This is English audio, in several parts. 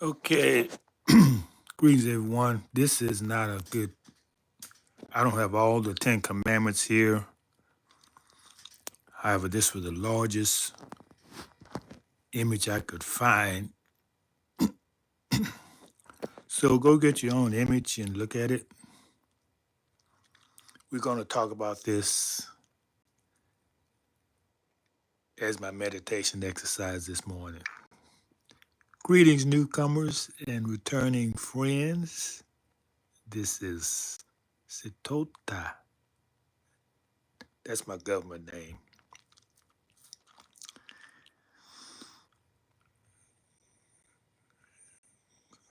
Okay, greetings everyone. This is not a good, I don't have all the 10 commandments here. However, this was the largest image I could find. So go get your own image and look at it. We're going to talk about this as my meditation exercise this morning. Greetings, newcomers and returning friends. This is Sitota. That's my government name.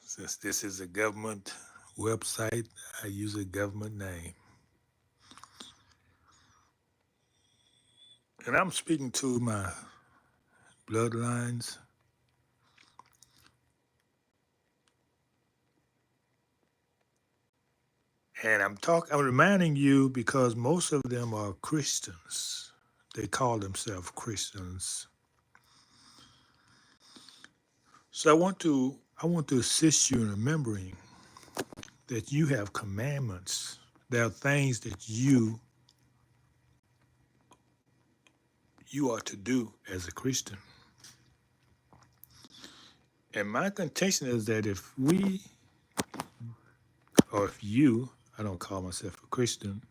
Since this is a government website, I use a government name. And I'm speaking to my bloodlines. And I'm reminding you because most of them are Christians. They call themselves Christians. So I want to assist you in remembering that you have commandments. There are things that you are to do as a Christian. And my contention is that if we, or if you, I don't call myself a Christian,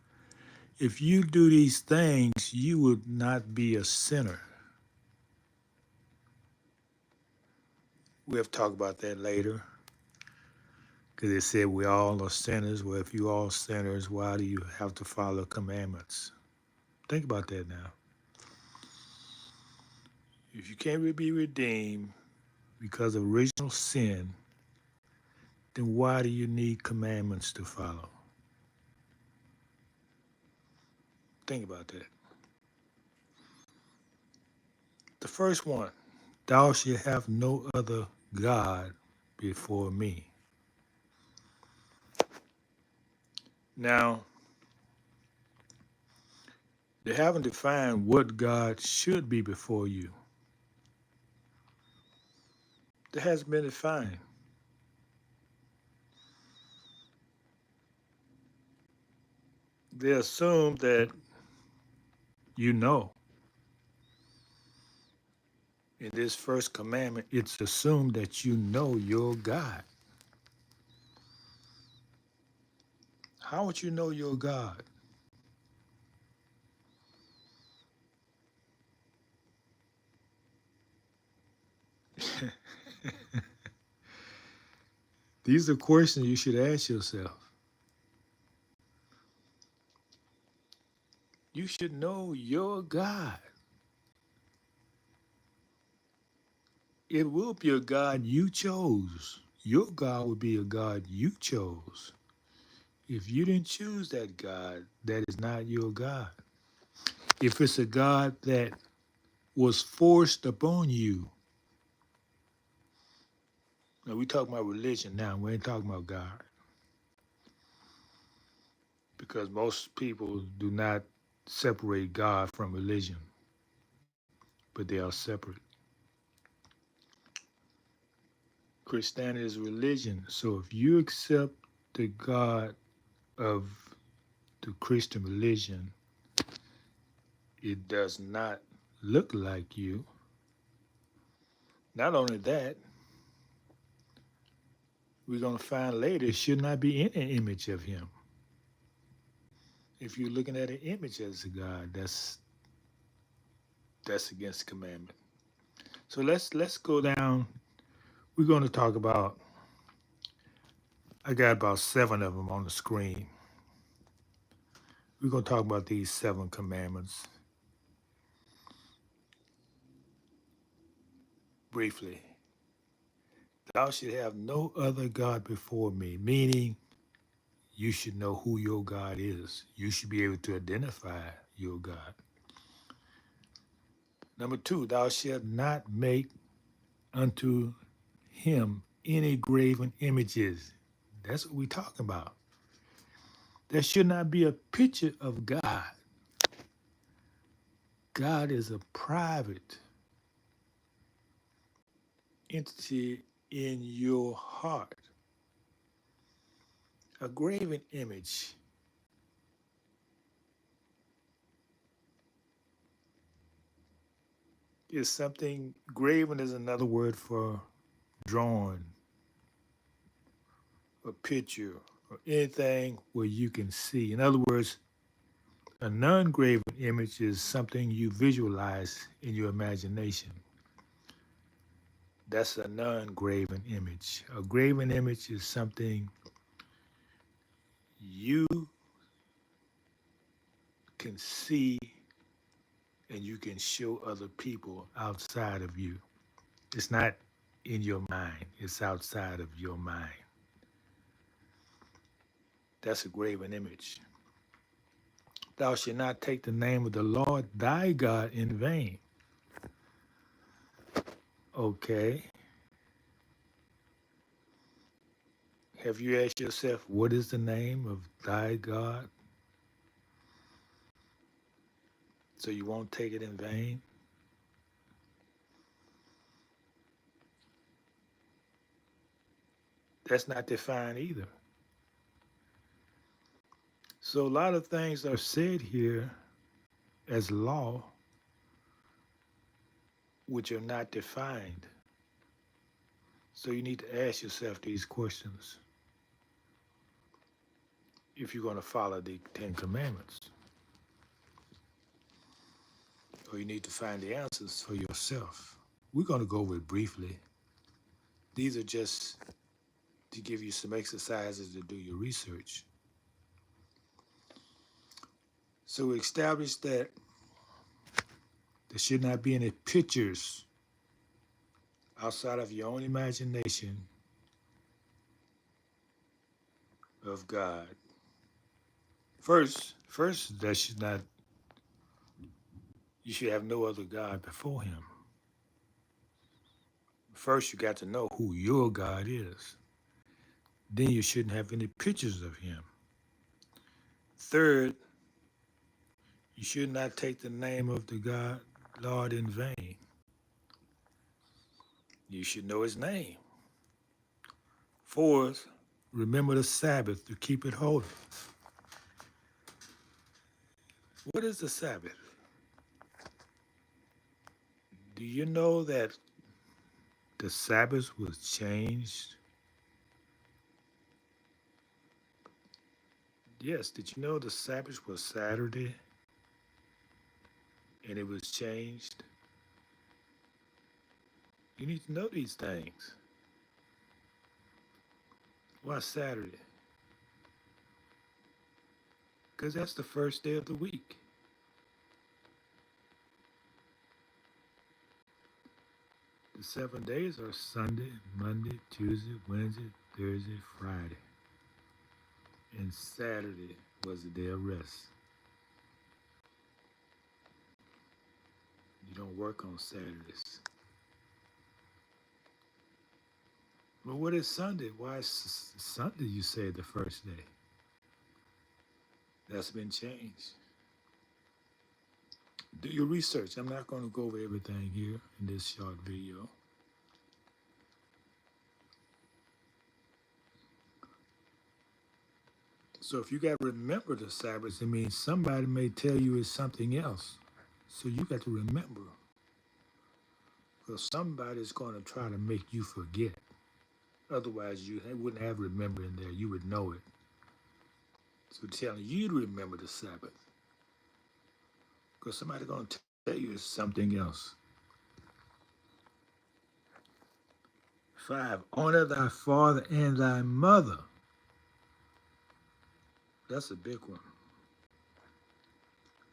if you do these things, you would not be a sinner. We'll talk about that later because it said we all are sinners. Well, if you all sinners, why do you have to follow commandments? Think about that now. If you can't be redeemed because of original sin, then why do you need commandments to follow? Think about that. The first one, thou shalt have no other God before me. Now, they haven't defined what God should be before you. That hasn't been defined. They assume that you know. In this first commandment, it's assumed that you know your God. How would you know your God? These are questions you should ask yourself. You should know your God. It will be a God you chose. Your God will be a God you chose. If you didn't choose that God, that is not your God. If it's a God that was forced upon you, now we talking about religion now, we ain't talking about God. Because most people do not separate God from religion, but they are separate. Christianity is religion. So if you accept the God of the Christian religion, it does not look like you. Not only that, we're going to find later it should not be any image of him. If you're looking at an image as a God, that's against the commandment. So let's go down. We're going to talk about. I got about 7 of them on the screen. We're going to talk about these 7 commandments briefly. Thou should have no other God before me, meaning you should know who your God is. You should be able to identify your God. Number 2, thou shalt not make unto him any graven images. That's what we're talking about. There should not be a picture of God. God is a private entity in your heart. A graven image is something, graven is another word for drawn, a picture, or anything where you can see. In other words, a non graven image is something you visualize in your imagination. That's a non graven image. A graven image is something you can see and you can show other people outside of you. It's not in your mind, it's outside of your mind. That's a graven image. Thou shalt not take the name of the Lord thy God in vain. Okay. Have you asked yourself, what is the name of thy God? So you won't take it in vain? That's not defined either. So a lot of things are said here as law, which are not defined. So you need to ask yourself these questions if you're going to follow the Ten Commandments. Or you need to find the answers for yourself. We're going to go over it briefly. These are just to give you some exercises to do your research. So we established that there should not be any pictures outside of your own imagination of God. First, there should not, you should have no other God before him. First, you got to know who your God is. Then you shouldn't have any pictures of him. Third, you should not take the name of the God, Lord, in vain. You should know his name. Fourth, remember the Sabbath to keep it holy. What is the Sabbath? Do you know that the Sabbath was changed? Yes, did you know the Sabbath was Saturday and it was changed? You need to know these things. Why Saturday? Because that's the first day of the week. The 7 days are Sunday, Monday, Tuesday, Wednesday, Thursday, Friday. And Saturday was the day of rest. You don't work on Saturdays. Well, what is Sunday? Why is Sunday, you say, the first day? That's been changed. Do your research. I'm not going to go over everything here in this short video. So if you got to remember the Sabbath, it means somebody may tell you it's something else. So you got to remember. Because somebody's going to try to make you forget. Otherwise, you wouldn't have remember in there. You would know it. So telling you to remember the Sabbath. Because somebody's going to tell you it's something else. 5, honor thy father and thy mother. That's a big one.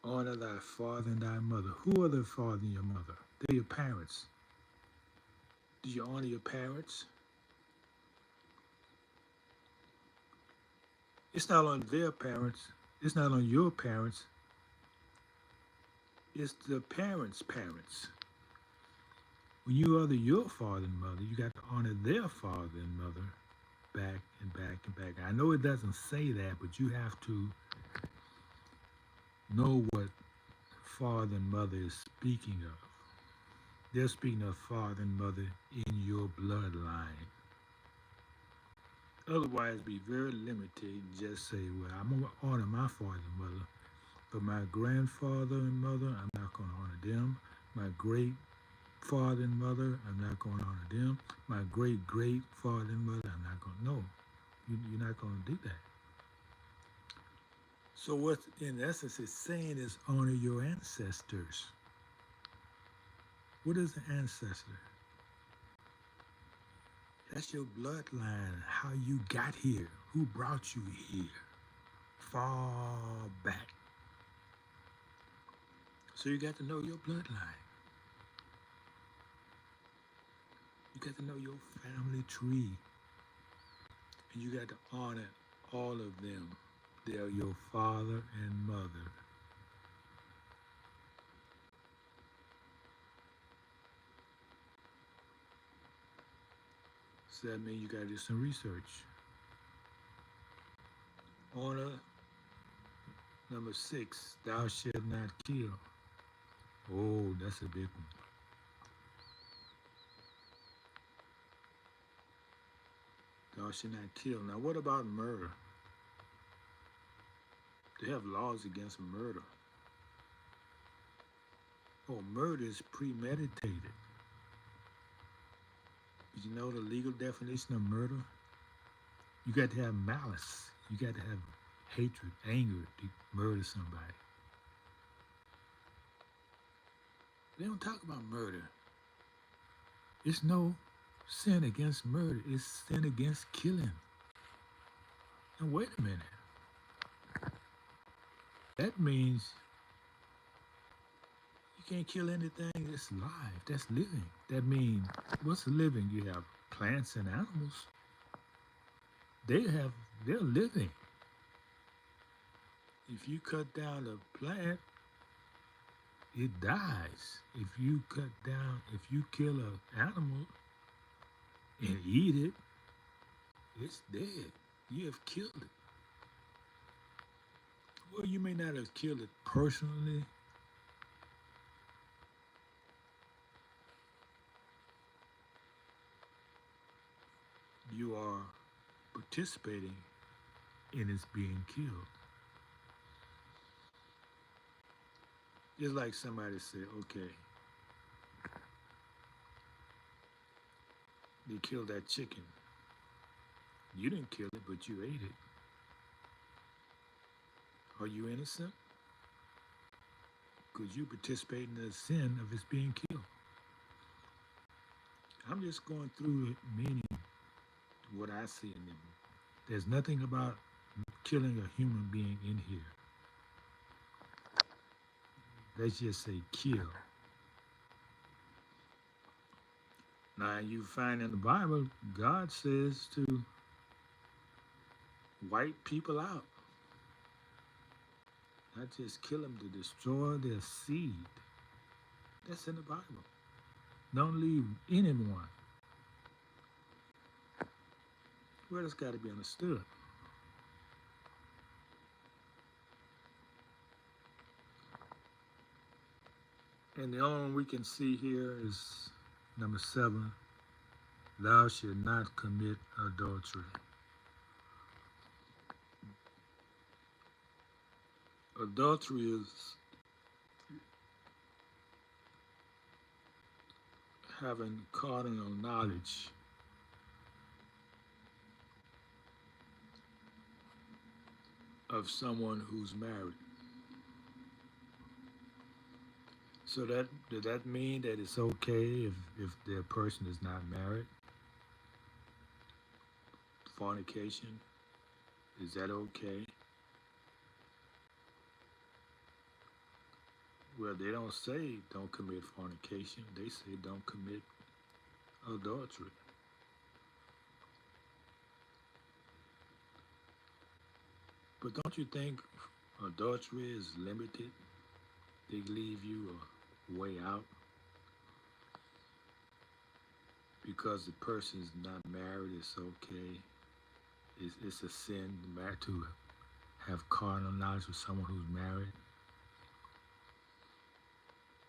Honor thy father and thy mother. Who are the father and your mother? They're your parents. Do you honor your parents? It's not on their parents. It's not on your parents. It's the parents' parents. When you honor your father and mother, you got to honor their father and mother back and back and back. I know it doesn't say that, but you have to know what father and mother is speaking of. They're speaking of father and mother in your bloodline. Otherwise, be very limited and just say, well, I'm going to honor my father and mother, but my grandfather and mother, I'm not going to honor them. My great father and mother, I'm not going to honor them. My great great father and mother, I'm not going to. No, you're not going to do that. So, what in essence it's saying is honor your ancestors. What is an ancestor? That's your bloodline, how you got here, who brought you here, far back. So you got to know your bloodline. You got to know your family tree. And you got to honor all of them. They are your father and mother. So that means you got to do some research. Honor number 6, thou shalt not kill. Oh, that's a big one. Thou shalt not kill. Now, what about murder? They have laws against murder. Oh, murder is premeditated. Did you know the legal definition of murder? You got to have malice. You got to have hatred, anger to murder somebody. They don't talk about murder. It's no sin against murder. It's sin against killing. And wait a minute. That means you can't kill anything that's live, that's living. That means what's living? You have plants and animals. They're living. If you cut down a plant, it dies. If you kill an animal and eat it, it's dead. You have killed it. Well, you may not have killed it personally. You are participating in its being killed. It's like somebody said, okay, they killed that chicken. You didn't kill it, but you ate it. Are you innocent? Because you participate in the sin of its being killed. I'm just going through it, meaning what I see in them. There's nothing about killing a human being in here. Let's just say kill. Now you find in the Bible, God says to wipe people out. Not just kill them, to destroy their seed. That's in the Bible. Don't leave anyone. Well, that's got to be understood. And the only one we can see here is number 7. Thou shalt not commit adultery. Adultery is having carnal knowledge of someone who's married. So does that mean that it's okay if the person is not married? Fornication, is that okay? Well, they don't say don't commit fornication. They say don't commit adultery. But don't you think adultery is limited? They leave you a way out because the person's not married. It's okay. It's a sin to have carnal knowledge with someone who's married.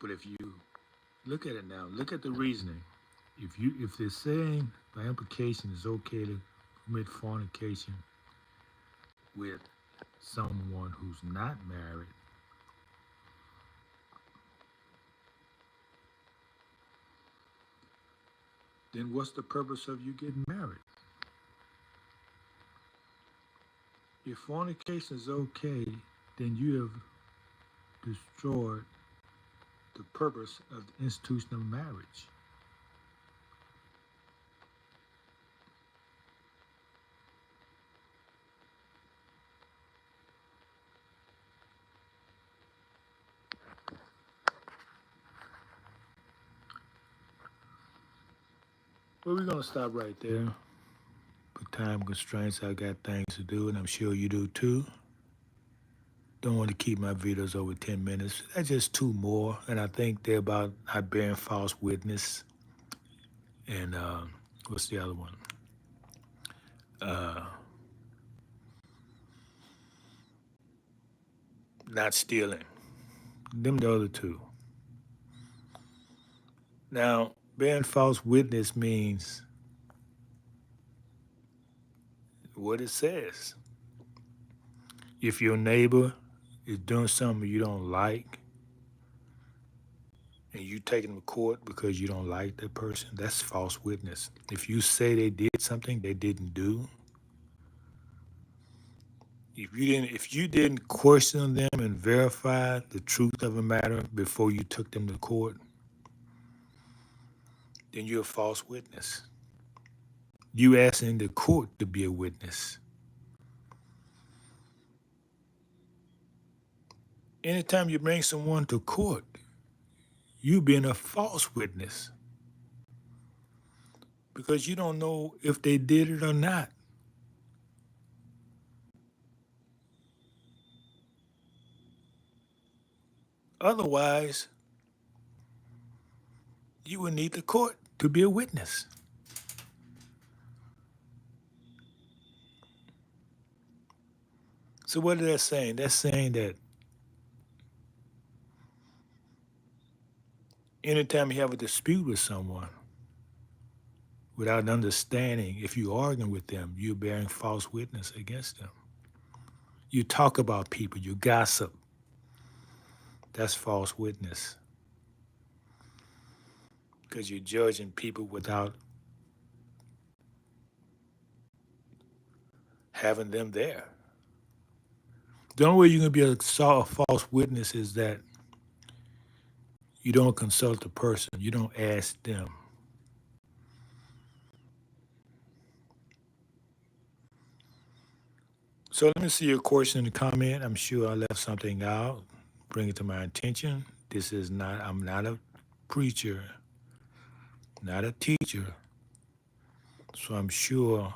But if you Look at it now. Look at the reasoning. If they're saying by implication it's okay to commit fornication with someone who's not married, then what's the purpose of you getting married? If fornication is okay, then you have destroyed the purpose of the institution of marriage. Well, we're going to stop right there. For time constraints, I got things to do, and I'm sure you do too. Don't want to keep my videos over 10 minutes. That's just two more, and I think they're about not bearing false witness. And what's the other one? Uh, not stealing. Them the other two. Now, bearing false witness means what it says. If your neighbor is doing something you don't like, and you take them to court because you don't like that person, that's false witness. If you say they did something they didn't do, if you didn't question them and verify the truth of a matter before you took them to court, then you're a false witness. You asking the court to be a witness. Anytime you bring someone to court, you being a false witness because you don't know if they did it or not. Otherwise, you would need the court to be a witness. So what is that saying? That's saying that anytime you have a dispute with someone without understanding, if you're arguing with them, you're bearing false witness against them. You talk about people, you gossip. That's false witness because you're judging people without having them there. The only way you can be a false witness is that you don't consult the person, you don't ask them. So let me see your question in the comment. I'm sure I left something out. Bring it to my attention. I'm not a preacher, not a teacher. So I'm sure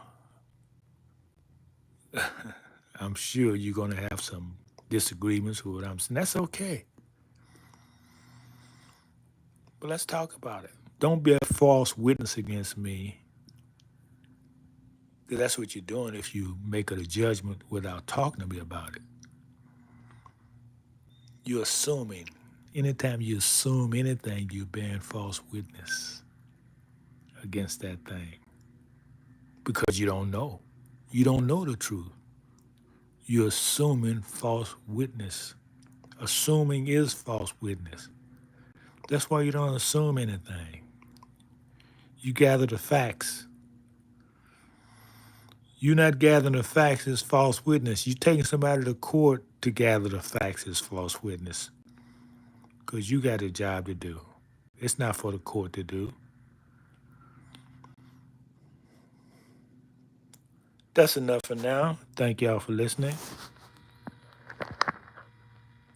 you're going to have some disagreements with what I'm saying. That's okay. But let's talk about it. Don't be a false witness against me. Because that's what you're doing if you make a judgment without talking to me about it. You're assuming. Anytime you assume anything, you're bearing false witness against that thing. Because you don't know. You don't know the truth. You're assuming false witness. Assuming is false witness. That's why you don't assume anything. You gather the facts. You're not gathering the facts as false witness. You're taking somebody to court to gather the facts as false witness. Because you got a job to do. It's not for the court to do. That's enough for now. Thank y'all for listening.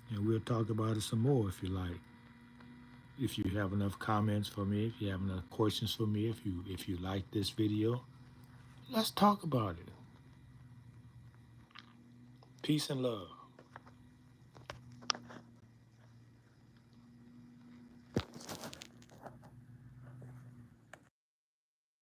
And we'll talk about it some more if you like. If you have enough comments for me, if you have enough questions for me, if you like this video, let's talk about it. Peace and love.